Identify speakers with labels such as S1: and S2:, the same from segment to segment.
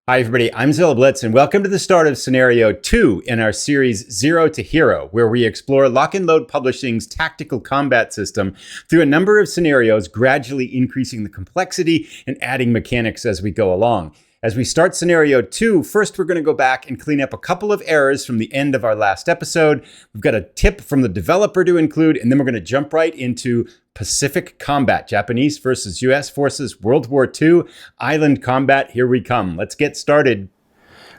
S1: Hi everybody, I'm Zilla Blitz and welcome to the start of Scenario 2 in our series Zero to Hero, where we explore Lock and Load Publishing's tactical combat system through a number of scenarios, gradually increasing the complexity and adding mechanics as we go along. As we start Scenario 2, first we're going to go back and clean up a couple of errors from the end of our last episode. We've got a tip from the developer to include, and then we're going to jump right into Pacific combat, Japanese versus US forces, World War II, island combat. Here we come. Let's get started.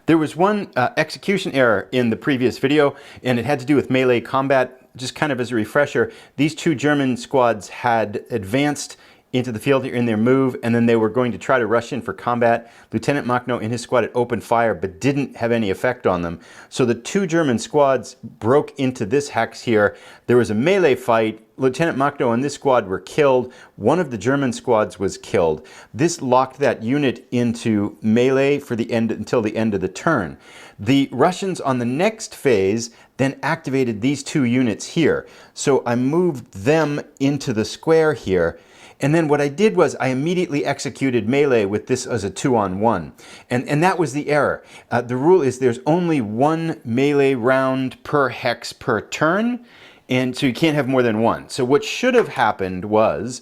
S1: There was one execution error in the previous video, and it had to do with melee combat. Just kind of as a refresher, these two German squads had advanced into the field here in their move, and then they were going to try to rush in for combat. Lieutenant Machno and his squad had opened fire, but didn't have any effect on them. So the two German squads broke into this hex here. There was a melee fight. Lieutenant Machno and this squad were killed. One of the German squads was killed. This locked that unit into melee for the end until the end of the turn. The Russians on the next phase then activated these two units here. So I moved them into the square here. And then what I did was I immediately executed melee with this as a 2-on-1. And that was the error. The rule is there's only one melee round per hex per turn. And so you can't have more than one. So what should have happened was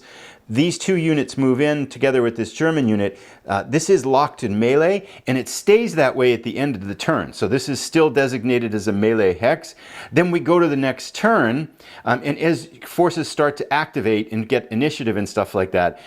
S1: these two units move in together with this German unit. This is locked in melee, and it stays that way at the end of the turn. So this is still designated as a melee hex. Then we go to the next turn, and as forces start to activate and get initiative and stuff like that,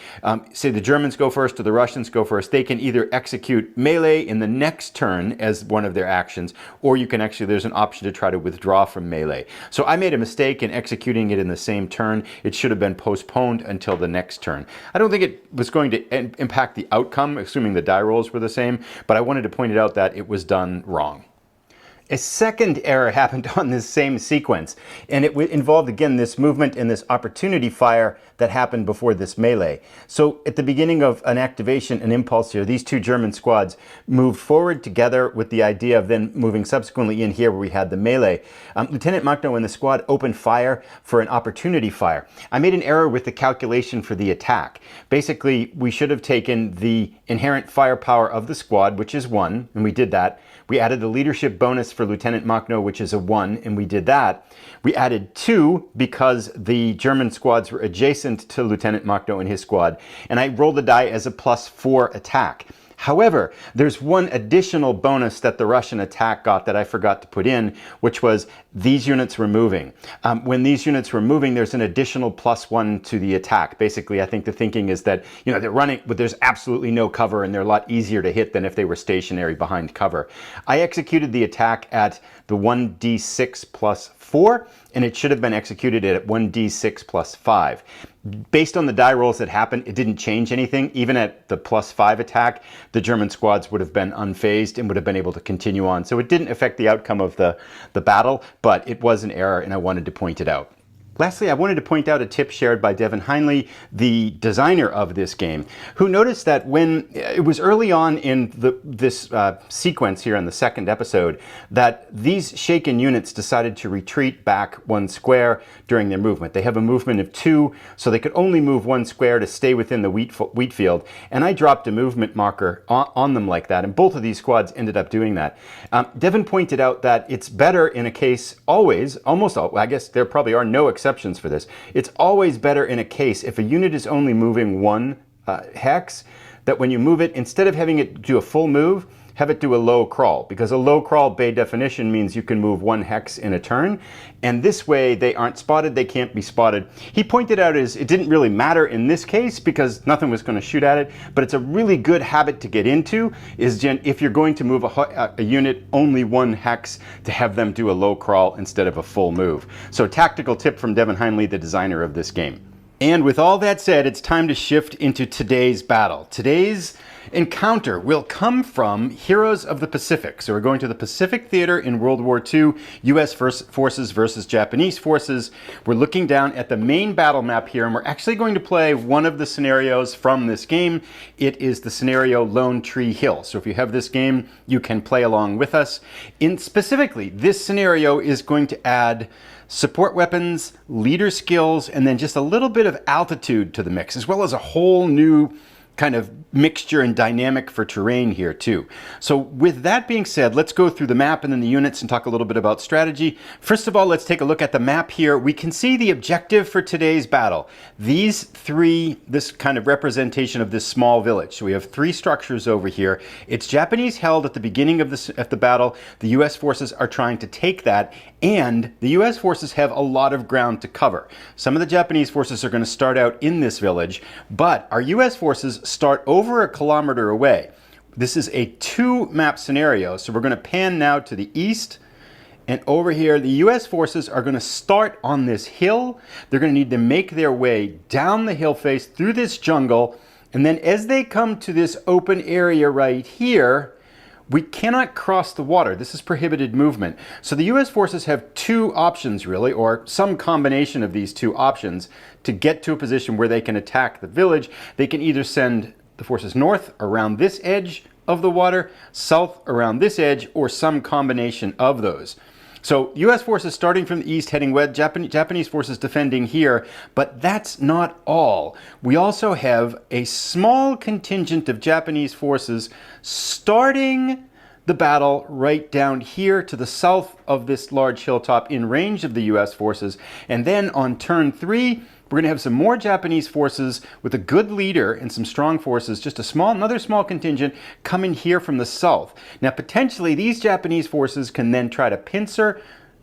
S1: say the Germans go first or the Russians go first, they can either execute melee in the next turn as one of their actions, or you can actually, there's an option to try to withdraw from melee. So I made a mistake in executing it in the same turn. It should have been postponed until the next turn. I don't think it was going to impact the outcome, assuming the die rolls were the same, but I wanted to point it out that it was done wrong. A second error happened on this same sequence, and it involved, again, this movement and this opportunity fire that happened before this melee. So at the beginning of an activation, an impulse here, these two German squads moved forward together with the idea of then moving subsequently in here where we had the melee. Lieutenant Machno and the squad opened fire for an opportunity fire. I made an error with the calculation for the attack. Basically, we should have taken the inherent firepower of the squad, which is 1, and we did that. We added the leadership bonus for Lieutenant Machno, which is a 1, and we did that. We added 2 because the German squads were adjacent to Lieutenant Machno and his squad, and I rolled the die as a +4 attack. However, there's one additional bonus that the Russian attack got that I forgot to put in, which was these units were moving. When these units were moving, there's an additional +1 to the attack. Basically, I think the thinking is that, you know, they're running, but there's absolutely no cover, and they're a lot easier to hit than if they were stationary behind cover. I executed the attack at the 1d6 +4, and it should have been executed at 1d6 +5. Based on the die rolls that happened, it didn't change anything. Even at the +5 attack, the German squads would have been unfazed and would have been able to continue on. So it didn't affect the outcome of the battle, but it was an error, and I wanted to point it out. Lastly, I wanted to point out a tip shared by Devin Heinley, the designer of this game, who noticed that when it was early on in this sequence here in the second episode, that these shaken units decided to retreat back 1 square during their movement. They have a movement of 2, so they could only move 1 square to stay within the wheat field, and I dropped a movement marker on them like that, and both of these squads ended up doing that. Devin pointed out that it's better in a case always, almost all, I guess there probably are no exceptions for this. It's always better in a case if a unit is only moving 1 hex, that when you move it, instead of having it do a full move, have it do a low crawl, because a low crawl by definition means you can move 1 hex in a turn, and this way they aren't spotted, they can't be spotted. He pointed out is it didn't really matter in this case because nothing was going to shoot at it, but it's a really good habit to get into, is if you're going to move a unit only 1 hex, to have them do a low crawl instead of a full move. So tactical tip from Devin Heinley, the designer of this game. And with all that said, it's time to shift into today's battle. Today's encounter will come from Heroes of the Pacific. So we're going to the Pacific Theater in World War II, US forces versus Japanese forces. We're looking down at the main battle map here, and we're actually going to play one of the scenarios from this game. It is the scenario Lone Tree Hill. So if you have this game, you can play along with us. Specifically, this scenario is going to add support weapons, leader skills, and then just a little bit of altitude to the mix, as well as a whole new kind of mixture and dynamic for terrain here too. So with that being said, let's go through the map and then the units and talk a little bit about strategy. First of all, let's take a look at the map here. We can see the objective for today's battle. These three, this kind of representation of this small village. So we have three structures over here. It's Japanese held at the beginning of the battle. The US forces are trying to take that, and the US forces have a lot of ground to cover. Some of the Japanese forces are going to start out in this village, but our US forces start over a kilometer away. This is a two-map scenario, so we're going to pan now to the east, and over here the US forces are going to start on this hill. They're going to need to make their way down the hill face through this jungle, and then as they come to this open area right here, we cannot cross the water. This is prohibited movement. So the US forces have two options really, or some combination of these two options to get to a position where they can attack the village. They can either send the forces north around this edge of the water, south around this edge, or some combination of those. So US forces starting from the east, heading west, Japanese forces defending here, but that's not all. We also have a small contingent of Japanese forces starting the battle right down here to the south of this large hilltop in range of the US forces. And then on turn 3, we're going to have some more Japanese forces with a good leader and some strong forces, just another small contingent coming here from the south. Now, potentially, these Japanese forces can then try to pincer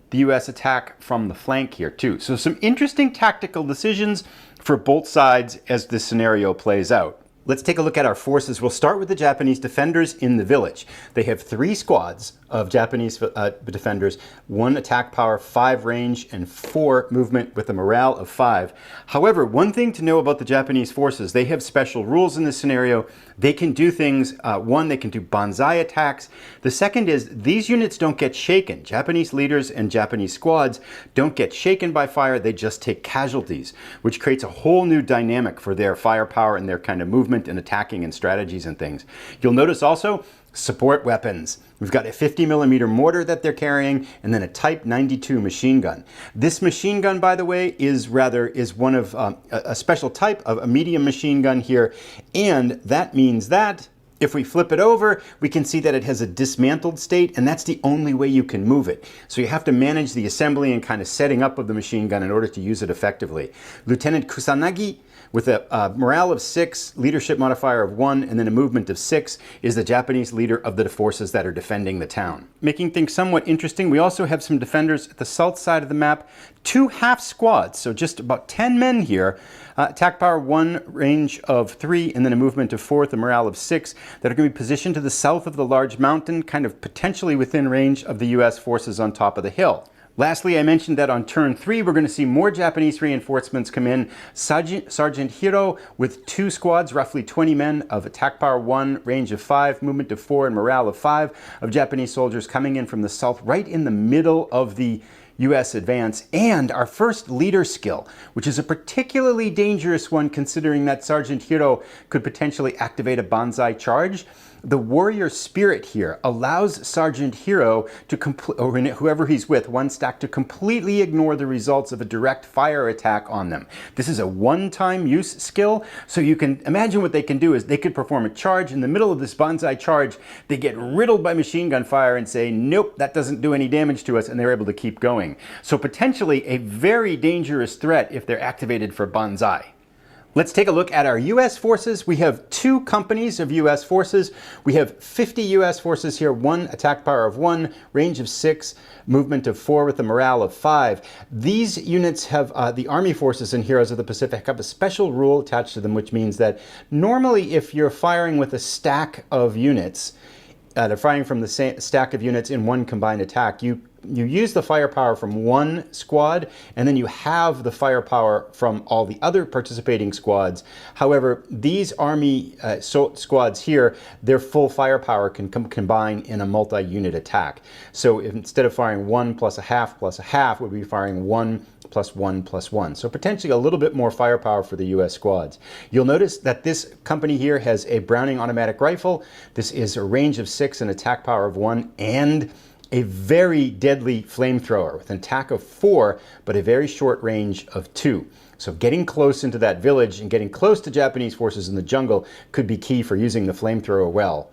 S1: the US attack from the flank here too. So some interesting tactical decisions for both sides as this scenario plays out. Let's take a look at our forces. We'll start with the Japanese defenders in the village. They have 3 squads of Japanese defenders, 1 attack power, 5 range, and 4 movement with a morale of 5. However, one thing to know about the Japanese forces, they have special rules in this scenario. They can do things, one, they can do banzai attacks. The second is these units don't get shaken. Japanese leaders and Japanese squads don't get shaken by fire, they just take casualties, which creates a whole new dynamic for their firepower and their kind of movement and attacking and strategies and things. You'll notice also support weapons. We've got a 50mm mortar that they're carrying, and then a Type 92 machine gun. This machine gun, by the way, is one of a special type of a medium machine gun here, and that means that if we flip it over, we can see that it has a dismantled state, and that's the only way you can move it. So you have to manage the assembly and kind of setting up of the machine gun in order to use it effectively. Lieutenant Kusanagi, with a morale of 6, leadership modifier of 1, and then a movement of 6, is the Japanese leader of the forces that are defending the town. Making things somewhat interesting, we also have some defenders at the south side of the map, 2 half squads, so just about 10 men here, attack power 1, range of 3, and then a movement of 4 with a morale of 6, that are going to be positioned to the south of the large mountain, kind of potentially within range of the US forces on top of the hill. Lastly, I mentioned that on turn 3, we're going to see more Japanese reinforcements come in. Sergeant Hiro with 2 squads, roughly 20 men of attack power 1, range of 5, movement of 4, and morale of 5 of Japanese soldiers coming in from the south, right in the middle of the US advance, and our first leader skill, which is a particularly dangerous one considering that Sergeant Hiro could potentially activate a banzai charge. The warrior spirit here allows Sergeant Hiro to or whoever he's with, one stack, to completely ignore the results of a direct fire attack on them. This is a one-time use skill, so you can imagine what they can do is they could perform a charge in the middle of this banzai charge. They get riddled by machine gun fire and say, nope, that doesn't do any damage to us, and they're able to keep going. So potentially a very dangerous threat if they're activated for banzai. Let's take a look at our US forces. We have 2 companies of US forces. We have 50 US forces here, 1 attack power of 1, range of 6, movement of 4 with a morale of 5. These units have, the Army forces and Heroes of the Pacific have a special rule attached to them, which means that normally if you're firing with a stack of units, they're firing from the same stack of units in one combined attack, you use the firepower from one squad, and then you have the firepower from all the other participating squads. However, these Army squads here, their full firepower can combine in a multi-unit attack. So instead of firing 1 plus a half, we'll be firing 1 plus 1 plus 1. So potentially a little bit more firepower for the US squads. You'll notice that this company here has a Browning automatic rifle. This is a range of 6 and attack power of 1, and a very deadly flamethrower with an attack of 4, but a very short range of 2. So getting close into that village and getting close to Japanese forces in the jungle could be key for using the flamethrower well.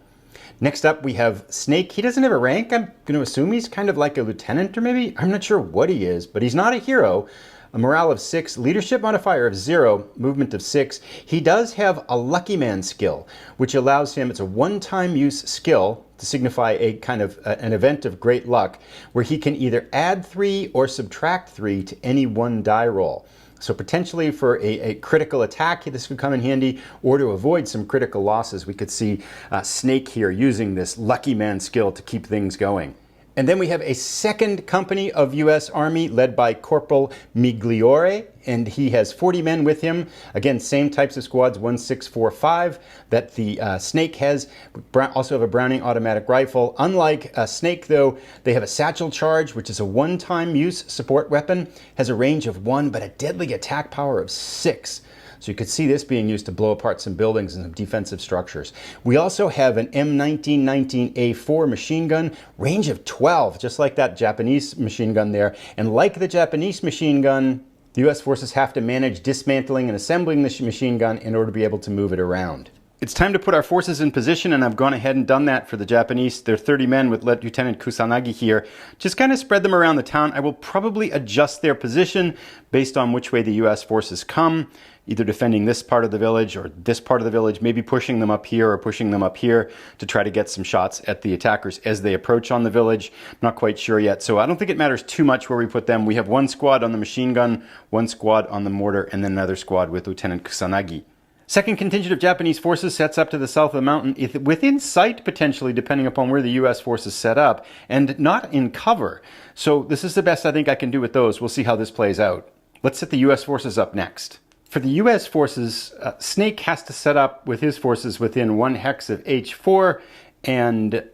S1: Next up, we have Snake. He doesn't have a rank. I'm going to assume he's kind of like a lieutenant, or maybe, I'm not sure what he is, but he's not a hero. A morale of 6, leadership modifier of 0, movement of 6. He does have a Lucky Man skill, which allows him, it's a one-time use skill to signify a kind of an event of great luck, where he can either add 3 or subtract 3 to any one die roll. So potentially for a critical attack, this could come in handy, or to avoid some critical losses. We could see Snake here using this Lucky Man skill to keep things going. And then we have a second company of U.S. Army led by Corporal Migliore, and he has 40 men with him. Again, same types of squads, 1, 6, 4, 5, that the Snake has. Also have a Browning automatic rifle. Unlike Snake, though, they have a satchel charge, which is a one-time use support weapon, has a range of 1, but a deadly attack power of 6. So you could see this being used to blow apart some buildings and some defensive structures. We also have an M1919A4 machine gun, range of 12, just like that Japanese machine gun there. And like the Japanese machine gun, the U.S. forces have to manage dismantling and assembling the machine gun in order to be able to move it around. It's time to put our forces in position, and I've gone ahead and done that for the Japanese. There are 30 men with Lieutenant Kusanagi here. Just kind of spread them around the town. I will probably adjust their position based on which way the U.S. forces come, either defending this part of the village or this part of the village, maybe pushing them up here or pushing them up here to try to get some shots at the attackers as they approach on the village. I'm not quite sure yet, so I don't think it matters too much where we put them. We have one squad on the machine gun, one squad on the mortar, and then another squad with Lieutenant Kusanagi. Second contingent of Japanese forces sets up to the south of the mountain, within sight potentially, depending upon where the U.S. forces set up, and not in cover. So this is the best I think I can do with those. We'll see how this plays out. Let's set the U.S. forces up next. For the U.S. forces, Snake has to set up with his forces within 1 hex of H4, and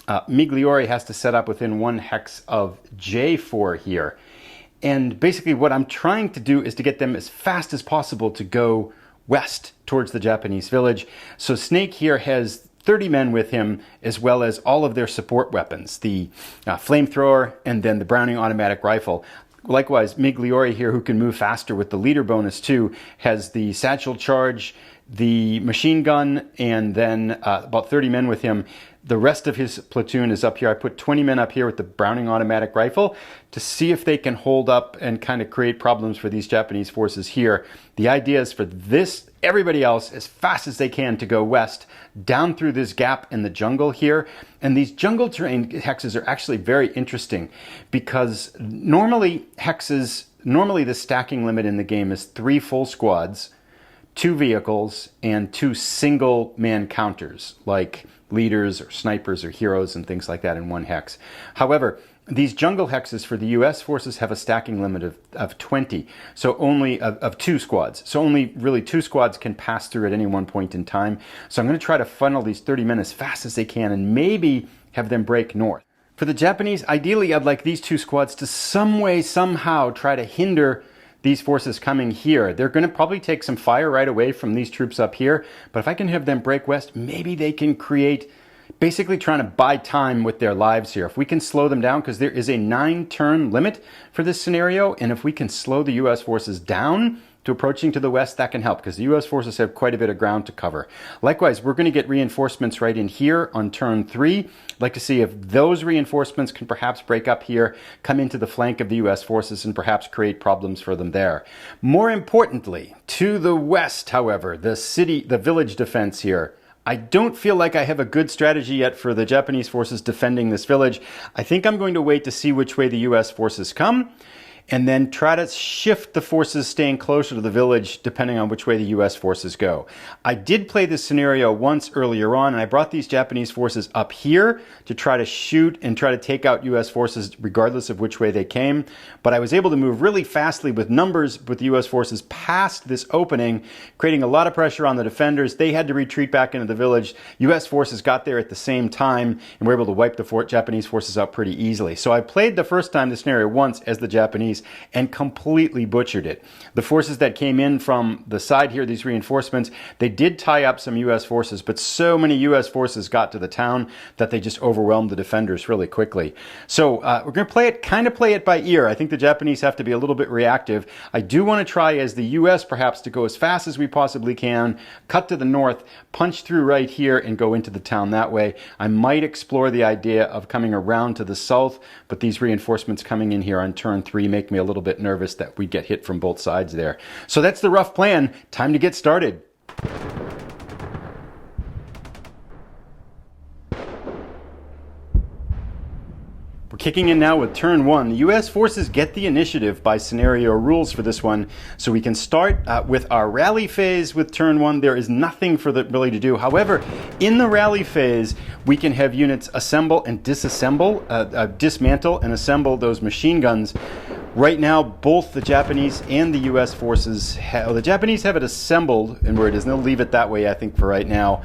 S1: Migliore has to set up within 1 hex of J4 here. And basically what I'm trying to do is to get them as fast as possible to go west towards the Japanese village. So Snake here has 30 men with him, as well as all of their support weapons, the flamethrower and then the Browning automatic rifle. Likewise, Migliore here, who can move faster with the leader bonus too, has the satchel charge, the machine gun, and then about 30 men with him. The rest of his platoon is up here. I put 20 men up here with the Browning automatic rifle to see if they can hold up and kind of create problems for these Japanese forces here. The idea is for this, everybody else, as fast as they can to go west, down through this gap in the jungle here. And these jungle terrain hexes are actually very interesting because normally the stacking limit in the game is 3 full squads, 2 vehicles, and 2 single man counters, like leaders or snipers or heroes and things like that in 1 hex. However, these jungle hexes for the U.S. forces have a stacking limit of 20, so only of 2 squads. So only really 2 squads can pass through at any one point in time. So I'm going to try to funnel these 30 men as fast as they can and maybe have them break north. For the Japanese, ideally I'd like these 2 squads to some way, somehow try to hinder these forces coming here. They're going to probably take some fire right away from these troops up here, but if I can have them break west, maybe they can create, basically trying to buy time with their lives here. If we can slow them down, because there is a 9-turn limit for this scenario, and if we can slow the U.S. forces down to approaching to the west, that can help, because the U.S. forces have quite a bit of ground to cover. Likewise, we're going to get reinforcements right in here on turn 3. I'd like to see if those reinforcements can perhaps break up here, come into the flank of the U.S. forces, and perhaps create problems for them there. More importantly, to the west, however, the village defense here, I don't feel like I have a good strategy yet for the Japanese forces defending this village. I think I'm going to wait to see which way the U.S. forces come, and then try to shift the forces staying closer to the village depending on which way the U.S. forces go. I did play this scenario once earlier on, and I brought these Japanese forces up here to try to shoot and try to take out U.S. forces regardless of which way they came. But I was able to move really fastly with numbers with the U.S. forces past this opening, creating a lot of pressure on the defenders. They had to retreat back into the village. U.S. forces got there at the same time and were able to wipe the Japanese forces out pretty easily. So I played the first time the scenario once as the Japanese, Japanese and completely butchered it. The forces that came in from the side here, these reinforcements, they did tie up some U.S. forces, but so many U.S. forces got to the town that they just overwhelmed the defenders really quickly. So we're going to kind of play it by ear. I think the Japanese have to be a little bit reactive. I do want to try as the U.S. perhaps to go as fast as we possibly can, cut to the north, punch through right here and go into the town that way. I might explore the idea of coming around to the south, but these reinforcements coming in here on turn 3 make me a little bit nervous that we get hit from both sides there. So that's the rough plan. Time to get started. We're kicking in now with turn 1. The U.S. forces get the initiative by scenario rules for this one, so we can start with our rally phase with turn 1. There is nothing for that really to do. However, in the rally phase, we can have units assemble and disassemble, dismantle and assemble those machine guns. Right now, both the Japanese and the U.S. forces the Japanese have it assembled, and where it is, and they'll leave it that way, I think, for right now.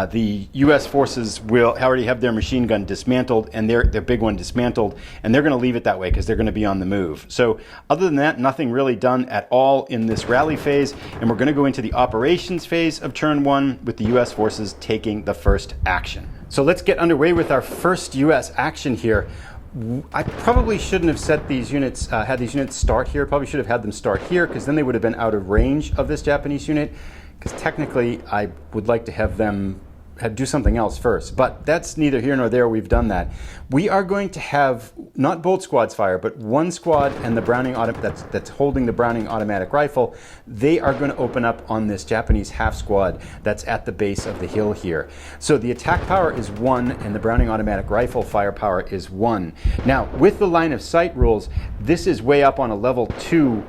S1: The U.S. forces will already have their machine gun dismantled and their big one dismantled, and they're going to leave it that way because they're going to be on the move. So other than that, nothing really done at all in this rally phase, and we're going to go into the operations phase of turn 1 with the U.S. forces taking the first action. So let's get underway with our first U.S. action here. I probably shouldn't have set these units, had these units start here. Probably should have had them start here because then they would have been out of range of this Japanese unit. Because technically, I would like to have them do something else first. But that's neither here nor there. We've done that. We are going to have not both squads fire, but one squad and the Browning that's holding the Browning automatic rifle. They are going to open up on this Japanese half squad that's at the base of the hill here. So the attack power is 1 and the Browning automatic rifle firepower is 1. Now, with the line of sight rules, this is way up on a level 2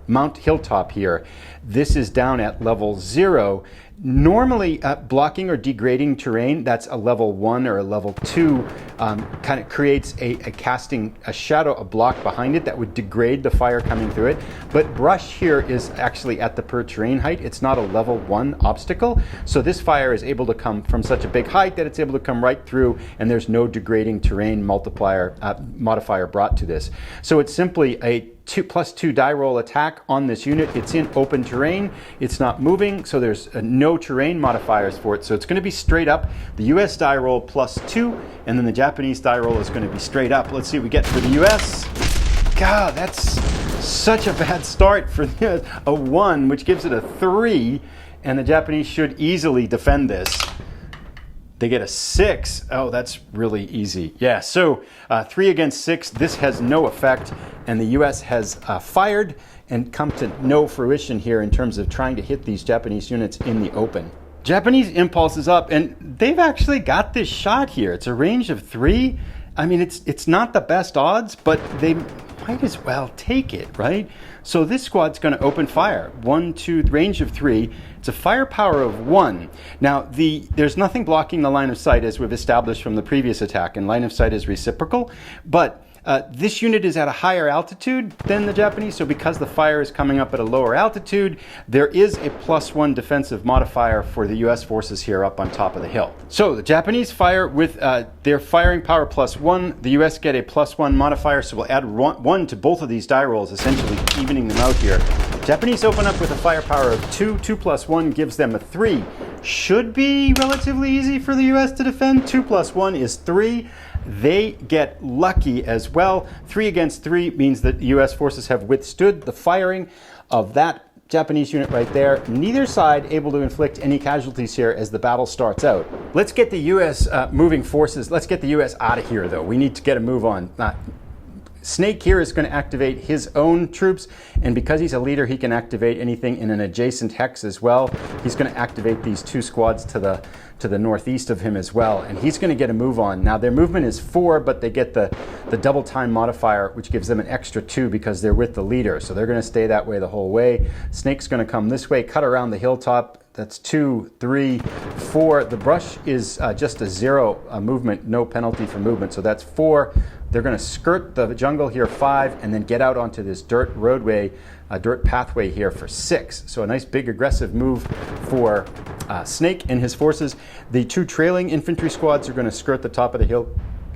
S1: Mount Hilltop here. This is down at level 0. Normally, blocking or degrading terrain, that's a level 1 or a level 2, kind of creates a shadow, a block behind it that would degrade the fire coming through it. But brush here is actually at the per terrain height. It's not a level 1 obstacle. So this fire is able to come from such a big height that it's able to come right through, and there's no degrading terrain modifier brought to this. So it's simply a +2 die roll attack on this unit. It's in open terrain. It's not moving, so there's no terrain modifiers for it. So it's going to be straight up. The U.S. die roll +2, and then the Japanese die roll is going to be straight up. Let's see what we get for the U.S. God, that's such a bad start for a 1, which gives it a 3, and the Japanese should easily defend this. They get a 6. Oh, that's really easy. Yeah, so 3 against 6. This has no effect, and the U.S. has fired and come to no fruition here in terms of trying to hit these Japanese units in the open. Japanese impulse is up, and they've actually got this shot here. It's a range of 3. I mean, it's not the best odds, but they might as well take it, right? So this squad's going to open fire. 1, 2, range of 3. It's a firepower of 1. Now, there's nothing blocking the line of sight as we've established from the previous attack, and line of sight is reciprocal, but this unit is at a higher altitude than the Japanese, so because the fire is coming up at a lower altitude, there is a +1 defensive modifier for the U.S. forces here up on top of the hill. So the Japanese fire with their firing power +1, the U.S. get a +1 modifier, so we'll add 1 to both of these die rolls, essentially evening them out here. Japanese open up with a firepower of 2. 2 + 1 gives them a 3. Should be relatively easy for the U.S. to defend. 2 + 1 is 3. They get lucky as well. 3 against 3 means that U.S. forces have withstood the firing of that Japanese unit right there. Neither side able to inflict any casualties here as the battle starts out. Let's get the U.S. Moving forces. Let's get the U.S. out of here, though. We need to get a move on. Snake here is going to activate his own troops, and because he's a leader, he can activate anything in an adjacent hex as well. He's going to activate these 2 squads to the northeast of him as well, and he's going to get a move on. Now, their movement is 4, but they get the double time modifier, which gives them an extra 2 because they're with the leader, so they're going to stay that way the whole way. Snake's going to come this way, cut around the hilltop. That's 2, 3, 4. The brush is just a 0 movement, no penalty for movement, so that's 4. They're going to skirt the jungle here 5 and then get out onto this dirt roadway, dirt pathway here for 6. So a nice big aggressive move for Snake and his forces. The 2 trailing infantry squads are going to skirt the top of the hill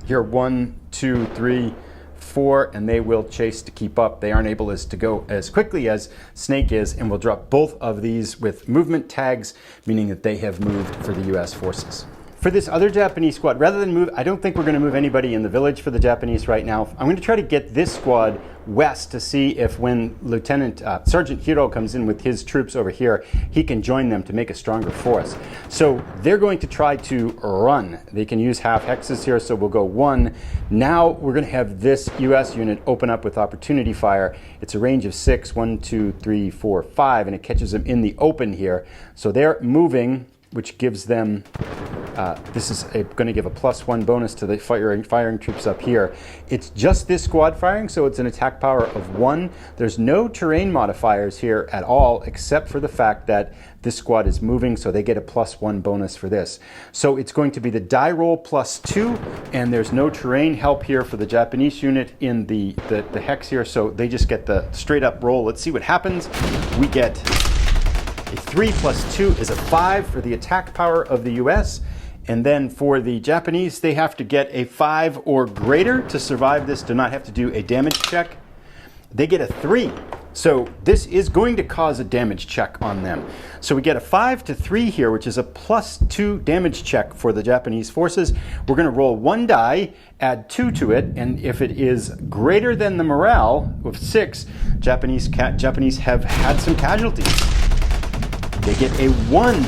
S1: here 1, 2, 3, 4, and they will chase to keep up. They aren't able to go as quickly as Snake is, and we'll drop both of these with movement tags, meaning that they have moved for the US forces. For this other Japanese squad, rather than move, I don't think we're going to move anybody in the village for the Japanese right now. I'm going to try to get this squad west to see if when Sergeant Hiro comes in with his troops over here, he can join them to make a stronger force. So they're going to try to run. They can use half hexes here, so we'll go 1. Now we're going to have this US unit open up with opportunity fire. It's a range of 6, 1, 2, 3, 4, 5, and it catches them in the open here. So they're moving, which gives them this is going to give a +1 bonus to the firing troops up here. It's just this squad firing, so it's an attack power of 1. There's no terrain modifiers here at all, except for the fact that this squad is moving, so they get a +1 bonus for this. So it's going to be the die roll +2, and there's no terrain help here for the Japanese unit in the hex here, so they just get the straight up roll. Let's see what happens. We get a 3 + 2 is a 5 for the attack power of the US. And then for the Japanese, they have to get a 5 or greater to survive this, do not have to do a damage check. They get a 3. So this is going to cause a damage check on them. So we get a 5 to 3 here, which is a +2 damage check for the Japanese forces. We're going to roll 1 die, add 2 to it, and if it is greater than the morale of 6, Japanese have had some casualties. They get a 1.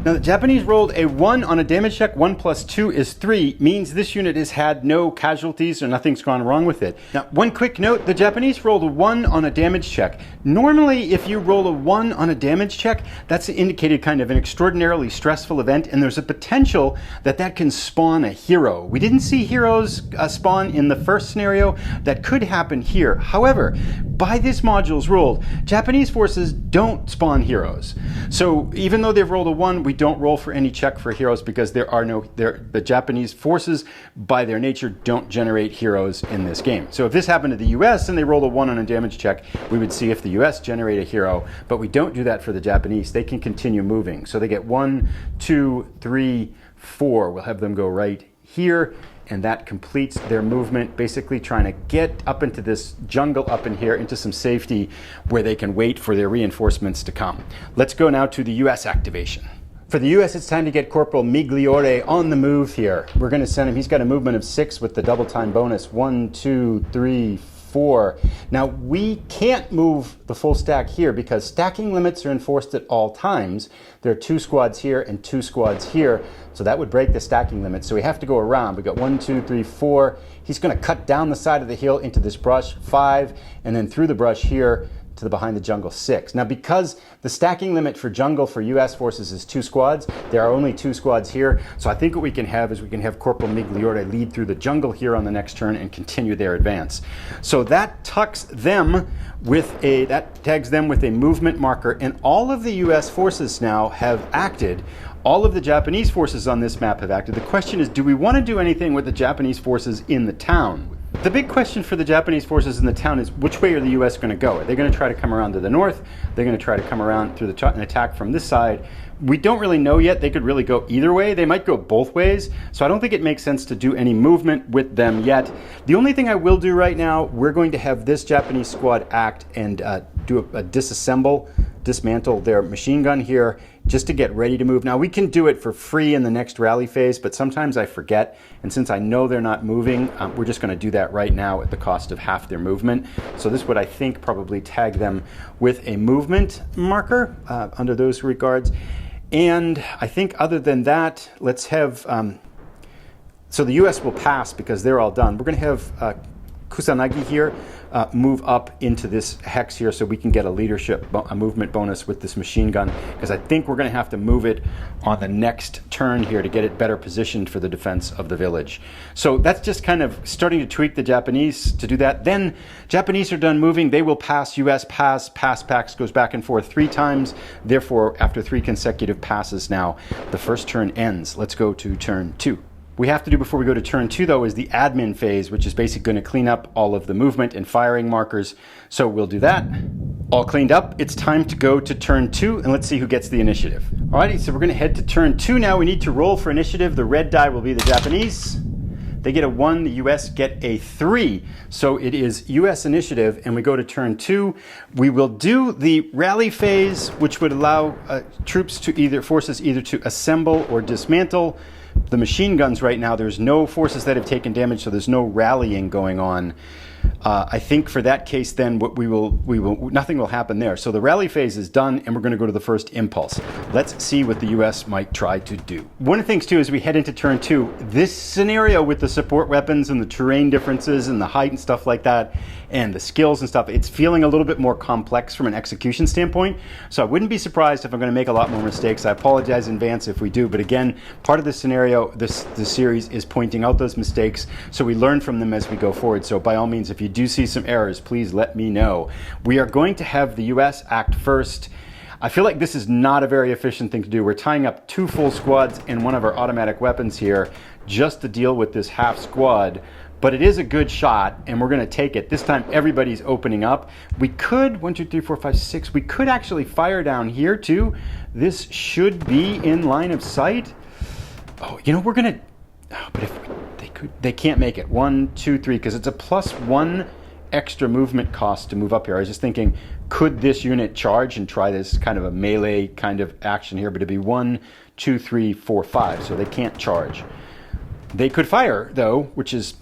S1: Now the Japanese rolled a 1 on a damage check. 1 + 2 is 3, means this unit has had no casualties or nothing's gone wrong with it. Now one quick note, the Japanese rolled a 1 on a damage check. Normally if you roll a 1 on a damage check, that's indicated kind of an extraordinarily stressful event, and there's a potential that that can spawn a hero. We didn't see heroes spawn in the first scenario. That could happen here. However, by this module's rolled, Japanese forces don't spawn heroes. So even though they've rolled a 1, we don't roll for any check for heroes because the Japanese forces by their nature don't generate heroes in this game. So if this happened to the US and they rolled a 1 on a damage check, we would see if the US generate a hero, but we don't do that for the Japanese. They can continue moving. So they get 1, 2, 3, 4. We'll have them go right here, and that completes their movement, basically trying to get up into this jungle up in here, into some safety where they can wait for their reinforcements to come. Let's go now to the US activation. For the US, it's time to get Corporal Migliore on the move here. We're going to send him, he's got a movement of 6 with the double time bonus. 1, 2, 3, 4. Now, we can't move the full stack here because stacking limits are enforced at all times. There are 2 squads here and 2 squads here, so that would break the stacking limit. So we have to go around. We got 1, 2, 3, 4. He's going to cut down the side of the hill into this brush, 5, and then through the brush here to the behind the jungle, 6. Now, because the stacking limit for jungle for US forces is 2 squads, there are only 2 squads here. So I think what we can have is we can have Corporal Migliore lead through the jungle here on the next turn and continue their advance. So that tags them with a movement marker, and all of the US forces now have acted. All of the Japanese forces on this map have acted. The question is, do we want to do anything with the Japanese forces in the town? The big question for the Japanese forces in the town is, which way are the US going to go? Are they going to try to come around to the north? They're going to try to come around through an attack from this side. We don't really know yet. They could really go either way. They might go both ways. So I don't think it makes sense to do any movement with them yet. The only thing I will do right now, we're going to have this Japanese squad act and do a dismantle their machine gun here just to get ready to move. Now we can do it for free in the next rally phase, but sometimes I forget. And since I know they're not moving, we're just going to do that right now at the cost of half their movement. So this would, I think, probably tag them with a movement marker under those regards. And I think other than that, let's have, so the US will pass because they're all done. We're going to have Kusanagi here move up into this hex here so we can get a movement bonus with this machine gun, because I think we're going to have to move it on the next turn here to get it better positioned for the defense of the village. So that's just kind of starting to tweak the Japanese to do that. Then Japanese are done moving. They will pass. US pass packs goes back and forth 3 times. Therefore, after 3 consecutive passes now, the first turn ends. Let's go to turn 2. We have to do before we go to turn 2, though, is the admin phase, which is basically going to clean up all of the movement and firing markers. So we'll do that. All cleaned up. It's time to go to turn 2, and let's see who gets the initiative. Alrighty, so we're going to head to turn 2 now. We need to roll for initiative. The red die will be the Japanese. They get a 1, the US get a 3. So it is US initiative, and we go to turn 2. We will do the rally phase, which would allow forces either to assemble or dismantle. The machine guns right now, there's no forces that have taken damage, so there's no rallying going on. I think for that case, then nothing will happen there. So the rally phase is done, and we're going to go to the first impulse. Let's see what the U.S. might try to do. One of the things too, as we head into turn 2, this scenario with the support weapons and the terrain differences and the height and stuff like that, and the skills and stuff, it's feeling a little bit more complex from an execution standpoint. So I wouldn't be surprised if I'm going to make a lot more mistakes. I apologize in advance if we do, but again, part of the scenario, this series is pointing out those mistakes, so we learn from them as we go forward. So by all means, if you do see some errors, please let me know. We are going to have the US act first. I feel like this is not a very efficient thing to do. We're tying up 2 full squads and one of our automatic weapons here just to deal with this half squad. But it is a good shot, and we're going to take it. This time, everybody's opening up. We could, 1, 2, 3, 4, 5, 6, we could actually fire down here too. This should be in line of sight. Oh, you know, we're going to, but if they can't make it. 1, 2, 3, because it's a +1 extra movement cost to move up here. I was just thinking, could this unit charge and try this kind of a melee kind of action here? But it'd be 1, 2, 3, 4, 5, so they can't charge. They could fire, though, which is...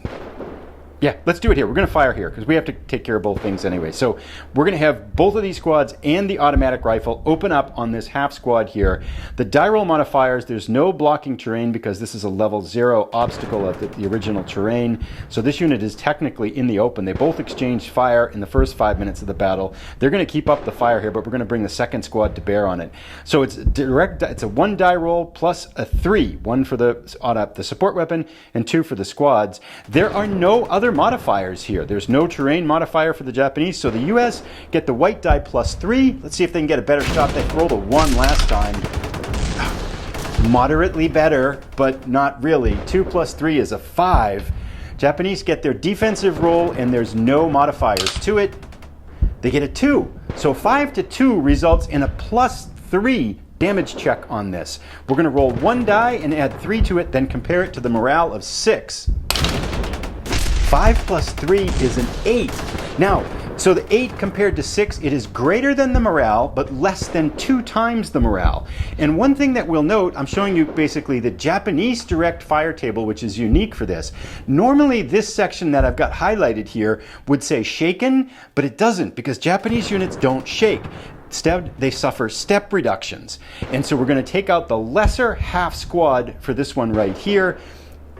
S1: Yeah, let's do it here. We're going to fire here because we have to take care of both things anyway. So we're going to have both of these squads and the automatic rifle open up on this half squad here. The die roll modifiers, there's no blocking terrain because this is a level 0 obstacle of the original terrain. So this unit is technically in the open. They both exchanged fire in the first 5 minutes of the battle. They're going to keep up the fire here, but we're going to bring the second squad to bear on it. So it's a 1 die roll plus a 3. 1 for the support weapon and 2 for the squads. There are no other modifiers here. There's no terrain modifier for the Japanese, so the US get the white die +3. Let's see if they can get a better shot. They rolled a 1 last time. Moderately better, but not really. 2 + 3 is a 5. Japanese get their defensive roll, and there's no modifiers to it. They get a 2. So 5 to 2 results in a +3 damage check on this. We're going to roll 1 die and add 3 to it, then compare it to the morale of 6. 5 + 3 is an 8. Now, so the 8 compared to 6, it is greater than the morale, but less than 2 times the morale. And one thing that we'll note, I'm showing you basically the Japanese direct fire table, which is unique for this. Normally, this section that I've got highlighted here would say shaken, but it doesn't because Japanese units don't shake. Instead, they suffer step reductions. And so we're going to take out the lesser half squad for this one right here.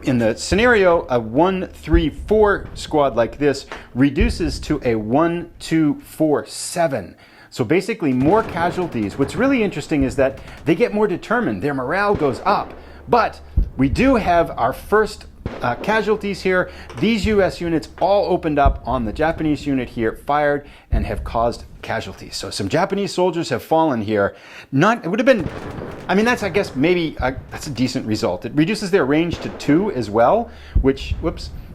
S1: In the scenario, a 1, 3, 4 squad like this reduces to a 1, 2, 4, 7. So basically more casualties. What's really interesting is that they get more determined. Their morale goes up. But we do have our first casualties here. These US units all opened up on the Japanese unit here, fired, and have caused casualties. So some Japanese soldiers have fallen here. It would have been, I mean, that's, I guess, maybe, that's a decent result. It reduces their range to 2 as well, which,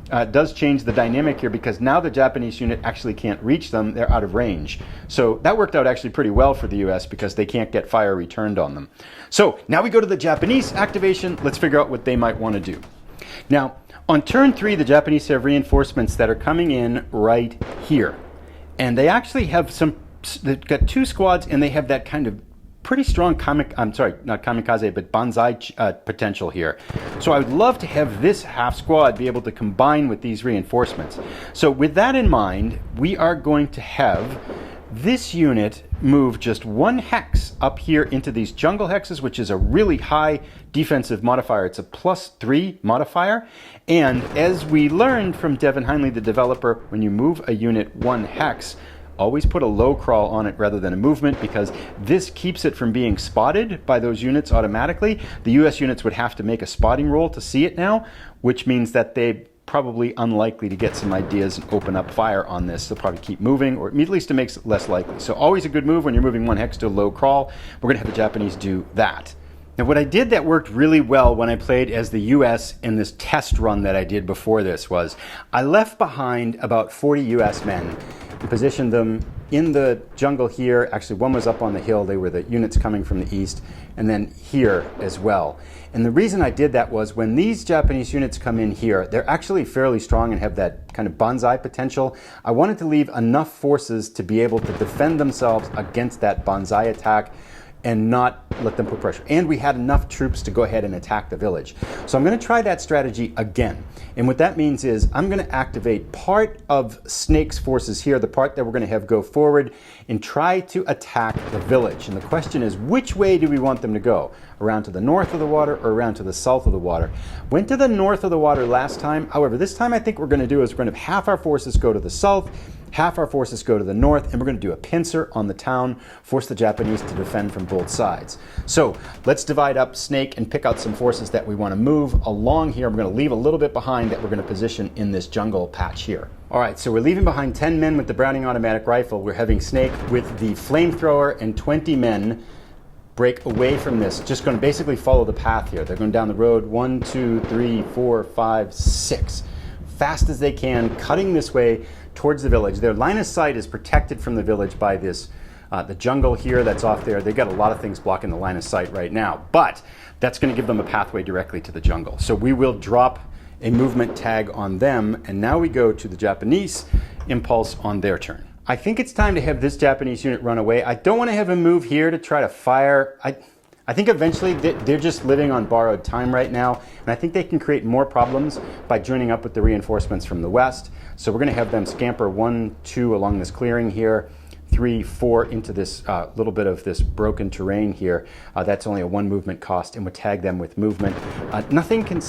S1: does change the dynamic here because now the Japanese unit actually can't reach them. They're out of range. So that worked out actually pretty well for the US because they can't get fire returned on them. So now we go to the Japanese activation. Let's figure out what they might want to do. Now, on turn 3, the Japanese have reinforcements that are coming in right here. And they actually have they've got 2 squads, and they have that kind of pretty strong not kamikaze, but banzai potential here. So I would love to have this half squad be able to combine with these reinforcements. So with that in mind, we are going to have this unit move just 1 hex up here into these jungle hexes, which is a really high defensive modifier. It's a +3 modifier. And as we learned from Devin Heinley, the developer, when you move a unit 1 hex, always put a low crawl on it rather than a movement because this keeps it from being spotted by those units automatically. The US units would have to make a spotting roll to see it now, which means that they probably unlikely to get some ideas and open up fire on this. They'll probably keep moving, or at least it makes it less likely. So always a good move when you're moving 1 hex to a low crawl. We're going to have the Japanese do that. Now what I did that worked really well when I played as the US in this test run that I did before this was I left behind about 40 US men and positioned them in the jungle here. Actually, one was up on the hill. They were the units coming from the east, and then here as well. And the reason I did that was when these Japanese units come in here, they're actually fairly strong and have that kind of bonsai potential. I wanted to leave enough forces to be able to defend themselves against that bonsai attack and not let them put pressure. And we had enough troops to go ahead and attack the village. So I'm going to try that strategy again. And what that means is I'm going to activate part of Snake's forces here, the part that we're going to have go forward, and try to attack the village. And the question is, which way do we want them to go? Around to the north of the water or around to the south of the water? Went to the north of the water last time. However, this time I think we're going to do is we're going to have half our forces go to the south, half our forces go to the north, and we're going to do a pincer on the town, force the Japanese to defend from both sides. So let's divide up Snake and pick out some forces that we want to move along here. We're going to leave a little bit behind that we're going to position in this jungle patch here. All right, so we're leaving behind 10 men with the Browning automatic rifle. We're having Snake with the flamethrower and 20 men break away from this. Just going to basically follow the path here. They're going down the road 1, 2, 3, 4, 5, 6. Fast as they can, cutting this way towards the village. Their line of sight is protected from the village by this, the jungle here that's off there. They've got a lot of things blocking the line of sight right now, but that's going to give them a pathway directly to the jungle. So we will drop a movement tag on them, and now we go to the Japanese impulse on their turn. I think it's time to have this Japanese unit run away. I don't want to have him move here to try to fire. I think eventually they're just living on borrowed time right now, and I think they can create more problems by joining up with the reinforcements from the west. So we're going to have them scamper 1, 2 along this clearing here, 3, 4 into this little bit of this broken terrain here. That's only a 1 movement cost, and we'll tag them with movement. Nothing can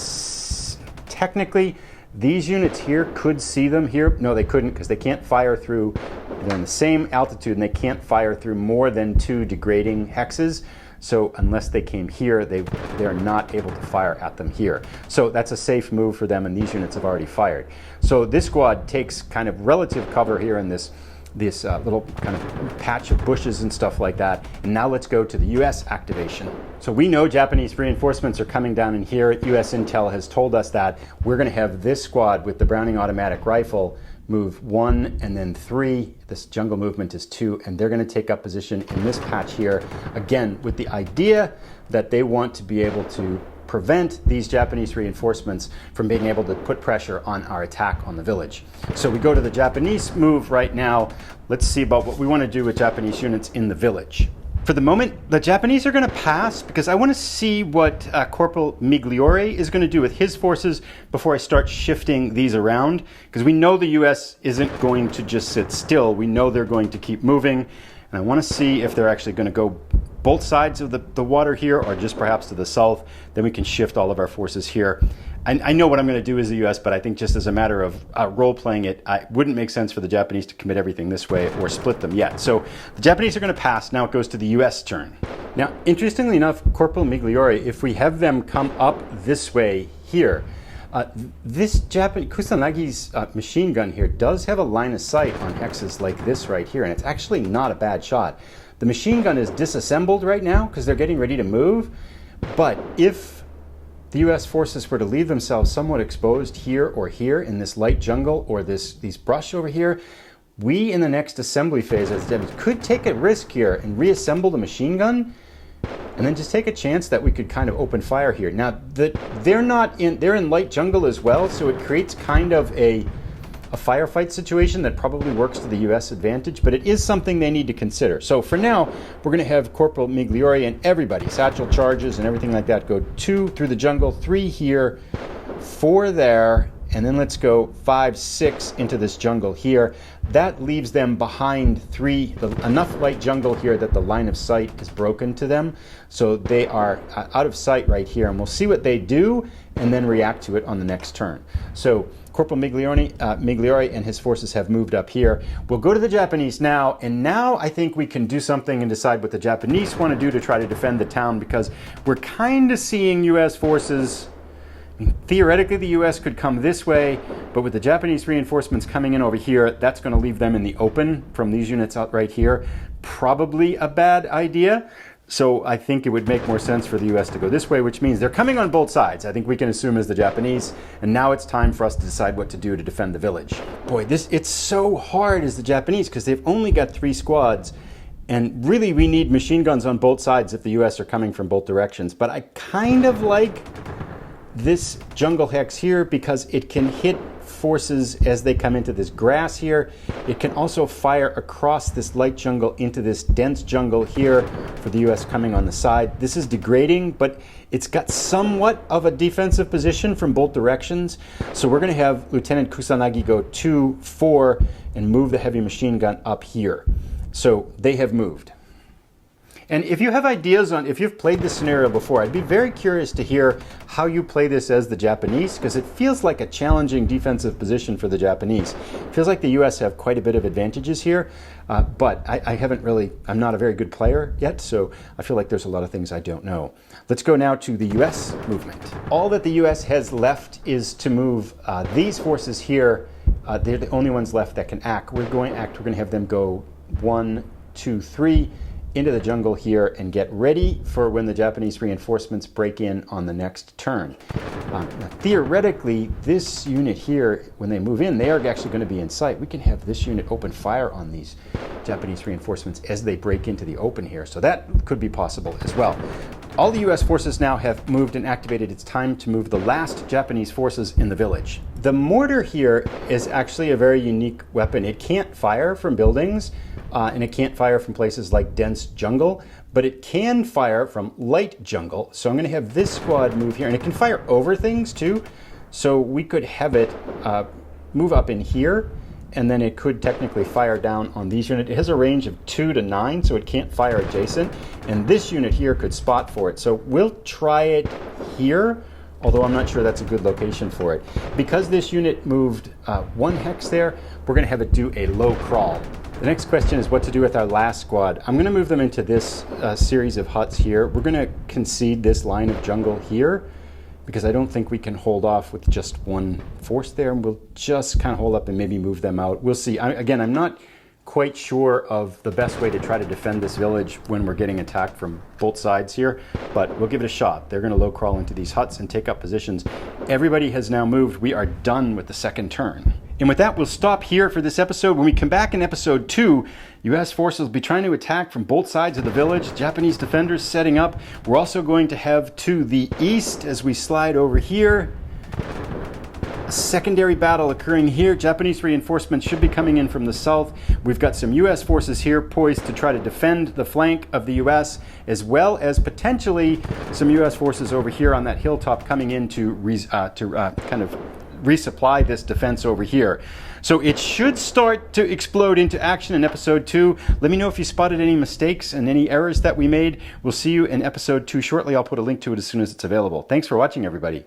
S1: technically. These units here could see them here. No, they couldn't, because they can't fire through. They're in the same altitude, and they can't fire through more than 2 degrading hexes. So unless they came here, they're not able to fire at them here. So that's a safe move for them, and these units have already fired. So this squad takes kind of relative cover here in this little kind of patch of bushes and stuff like that. And now let's go to the US activation. So we know Japanese reinforcements are coming down in here. US Intel has told us that we're going to have this squad with the Browning automatic rifle move 1 and then 3. This jungle movement is 2, and they're going to take up position in this patch here, again with the idea that they want to be able to prevent these Japanese reinforcements from being able to put pressure on our attack on the village. So we go to the Japanese move right now. Let's see about what we want to do with Japanese units in the village. For the moment, the Japanese are going to pass because I want to see what Corporal Migliore is going to do with his forces before I start shifting these around, because we know the US isn't going to just sit still. We know they're going to keep moving, and I want to see if they're actually going to go both sides of the water here or just perhaps to the south. Then we can shift all of our forces here. I know what I'm going to do as the US, but I think just as a matter of role-playing it, it wouldn't make sense for the Japanese to commit everything this way or split them yet. So the Japanese are going to pass. Now it goes to the US turn. Now, interestingly enough, Corporal Migliore, if we have them come up this way here, this Japanese Kusanagi's machine gun here does have a line of sight on hexes like this right here, and it's actually not a bad shot. The machine gun is disassembled right now because they're getting ready to move, but if the US forces were to leave themselves somewhat exposed here or here in this light jungle or these brush over here, we in the next assembly phase as Devs could take a risk here and reassemble the machine gun and then just take a chance that we could kind of open fire here. Now, they're in light jungle as well, so it creates kind of a firefight situation that probably works to the US advantage, but it is something they need to consider. So for now, we're going to have Corporal Migliore and everybody, satchel charges and everything like that, go 2 through the jungle, 3 here, 4 there, and then let's go 5, 6 into this jungle here. That leaves them behind 3, enough light jungle here that the line of sight is broken to them. So they are out of sight right here, and we'll see what they do and then react to it on the next turn. So Corporal Migliore and his forces have moved up here. We'll go to the Japanese now, and now I think we can do something and decide what the Japanese want to do to try to defend the town, because we're kind of seeing US forces. I mean, theoretically, the US could come this way, but with the Japanese reinforcements coming in over here, that's going to leave them in the open from these units out right here. Probably a bad idea. So I think it would make more sense for the US to go this way, which means they're coming on both sides. I think we can assume as the Japanese, and now it's time for us to decide what to do to defend the village. Boy, it's so hard as the Japanese because they've only got 3 squads, and really we need machine guns on both sides if the US are coming from both directions. But I kind of like this jungle hex here because it can hit forces as they come into this grass here. It can also fire across this light jungle into this dense jungle here for the US coming on the side. This is degrading, but it's got somewhat of a defensive position from both directions. So we're going to have Lieutenant Kusanagi go 2-4 and move the heavy machine gun up here. So they have moved. And if you have ideas on, if you've played this scenario before, I'd be very curious to hear how you play this as the Japanese, because it feels like a challenging defensive position for the Japanese. It feels like the US have quite a bit of advantages here, but I'm not a very good player yet, so I feel like there's a lot of things I don't know. Let's go now to the US movement. All that the US has left is to move these forces here. They're the only ones left that can act. We're going to have them go 1, 2, 3, into the jungle here and get ready for when the Japanese reinforcements break in on the next turn. Now, theoretically, this unit here, when they move in, they are actually going to be in sight. We can have this unit open fire on these Japanese reinforcements as they break into the open here. So that could be possible as well. All the US forces now have moved and activated. It's time to move the last Japanese forces in the village. The mortar here is actually a very unique weapon. It can't fire from buildings, and it can't fire from places like dense jungle, but it can fire from light jungle. So I'm going to have this squad move here, and it can fire over things too. So we could have it move up in here, and then it could technically fire down on these units. It has a range of 2 to 9, so it can't fire adjacent. And this unit here could spot for it. So we'll try it here, although I'm not sure that's a good location for it. Because this unit moved 1 hex there, we're going to have it do a low crawl. The next question is what to do with our last squad. I'm going to move them into this series of huts here. We're going to concede this line of jungle here because I don't think we can hold off with just 1 force there. We'll just kind of hold up and maybe move them out. We'll see. Again, I'm not quite sure of the best way to try to defend this village when we're getting attacked from both sides here, but we'll give it a shot. They're going to low crawl into these huts and take up positions. Everybody has now moved. We are done with the second turn. And with that, we'll stop here for this episode. When we come back in episode 2, US forces will be trying to attack from both sides of the village. Japanese defenders setting up. We're also going to have to the east as we slide over here. A secondary battle occurring here. Japanese reinforcements should be coming in from the south. We've got some US forces here poised to try to defend the flank of the US, as well as potentially some US forces over here on that hilltop coming in to kind of resupply this defense over here. So it should start to explode into action in episode 2. Let me know if you spotted any mistakes and any errors that we made. We'll see you in episode 2 shortly. I'll put a link to it as soon as it's available. Thanks for watching, everybody.